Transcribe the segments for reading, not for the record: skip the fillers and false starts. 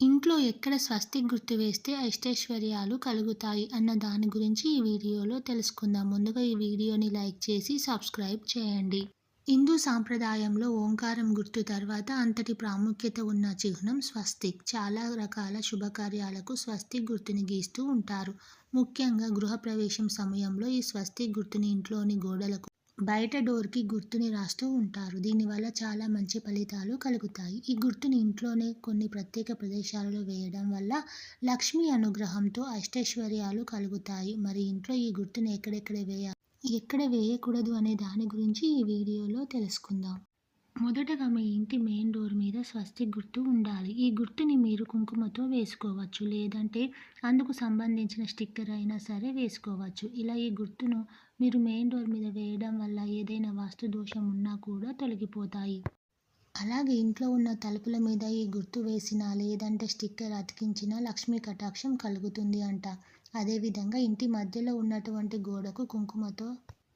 ఇంట్లో ఎక్కడ స్వస్తిక్ గుర్తు వేస్తే అష్టైశ్వర్యాలు కలుగుతాయి అన్న దాని గురించి ఈ వీడియోలో తెలుసుకుందాం. ముందుగా ఈ వీడియోని లైక్ చేసి సబ్స్క్రైబ్ చేయండి. హిందూ సాంప్రదాయంలో ఓంకారం గుర్తు తర్వాత అంతటి ప్రాముఖ్యత ఉన్న చిహ్నం స్వస్తిక్. చాలా రకాల శుభకార్యాలకు స్వస్తిక్ గుర్తుని గీస్తూ ఉంటారు. ముఖ్యంగా గృహప్రవేశం సమయంలో ఈ స్వస్తిక్ గుర్తుని ఇంట్లోని గోడలకు, బయట డోర్‌కి గుర్తుని రాస్తూ ఉంటారు. దీనివల్ల చాలా మంచి ఫలితాలు కలుగుతాయి. ఈ గుర్తుని ఇంట్లోనే కొన్ని ప్రత్యేక ప్రదేశాలలో వేయడం వల్ల లక్ష్మీ అనుగ్రహంతో అష్టైశ్వర్యాలు కలుగుతాయి. మరి ఇంట్లో ఈ గుర్తుని ఎక్కడ వేయకూడదు అనే దాని గురించి ఈ వీడియోలో తెలుసుకుందాం. మొదటగా మీ ఇంటి మెయిన్ డోర్ మీద స్వస్తిక్ గుర్తు ఉండాలి. ఈ గుర్తుని మీరు కుంకుమతో వేసుకోవచ్చు, లేదంటే అందుకు సంబంధించిన స్టిక్కర్ అయినా సరే వేసుకోవచ్చు. ఇలా ఈ గుర్తును మీరు మెయిన్ డోర్ మీద వేయడం వల్ల ఏదైనా వాస్తు దోషం ఉన్నా కూడా తొలగిపోతాయి. అలాగే ఇంట్లో ఉన్న తలుపుల మీద ఈ గుర్తు వేసినా, లేదంటే స్టిక్కర్ అతికించినా లక్ష్మీ కటాక్షం కలుగుతుంది అంట. అదేవిధంగా ఇంటి మధ్యలో ఉన్నటువంటి గోడకు కుంకుమతో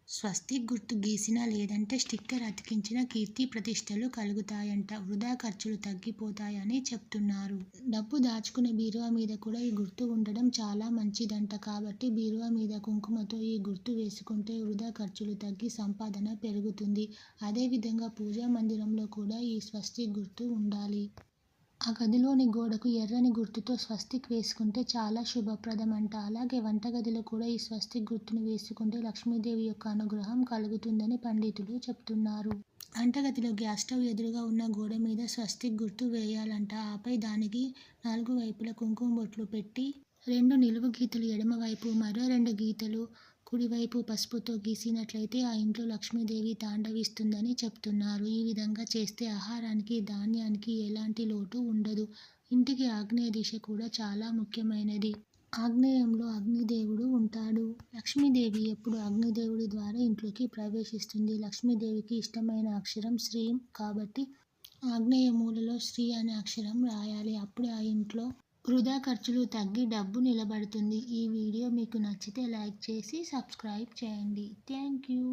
స్వస్తిక్ గుర్తు గీసినా, లేదంటే స్టిక్కర్ అతికించిన కీర్తి ప్రతిష్టలు కలుగుతాయంట. వృధా ఖర్చులు తగ్గిపోతాయని చెప్తున్నారు. డబ్బు దాచుకునే బీరువా మీద కూడా ఈ గుర్తు ఉండడం చాలా మంచిదంట. కాబట్టి బీరువా మీద కుంకుమతో ఈ గుర్తు వేసుకుంటే వృధా ఖర్చులు తగ్గి సంపాదన పెరుగుతుంది. అదేవిధంగా పూజా మందిరంలో కూడా ఈ స్వస్తిక్ గుర్తు ఉండాలి. ఆ గదిలోని గోడకు ఎర్రని గుర్తుతో స్వస్తిక్ వేసుకుంటే చాలా శుభప్రదమంట. అలాగే వంటగదిలో కూడా ఈ స్వస్తిక్ గుర్తును వేసుకుంటే లక్ష్మీదేవి యొక్క అనుగ్రహం కలుగుతుందని పండితులు చెప్తున్నారు. వంటగదిలో గ్యాస్ స్టవ్ ఎదురుగా ఉన్న గోడ మీద స్వస్తిక్ గుర్తు వేయాలంట. ఆపై దానికి 4 వైపులా కుంకుమ బొట్లు పెట్టి 2 నిలువు గీతలు ఎడమవైపు, మరో 2 గీతలు కుడివైపు పసుపుతో గీసినట్లయితే ఆ ఇంట్లో లక్ష్మీదేవి తాండవిస్తుందని చెప్తున్నారు. ఈ విధంగా చేస్తే ఆహారానికి, ధాన్యానికి ఎలాంటి లోటు ఉండదు. ఇంటికి ఆగ్నేయ దిశ కూడా చాలా ముఖ్యమైనది. ఆగ్నేయంలో అగ్నిదేవుడు ఉంటాడు. లక్ష్మీదేవి ఎప్పుడు అగ్నిదేవుడి ద్వారా ఇంట్లోకి ప్రవేశిస్తుంది. లక్ష్మీదేవికి ఇష్టమైన అక్షరం శ్రీ కాబట్టి ఆగ్నేయ మూలలో శ్రీ అనే అక్షరం రాయాలి. అప్పుడే ఆ ఇంట్లో వృధా ఖర్చులు తగ్గి డబ్బు నిలబడుతుంది. ఈ వీడియో మీకు నచ్చితే లైక్ చేసి సబ్స్క్రైబ్ చేయండి. Thank you.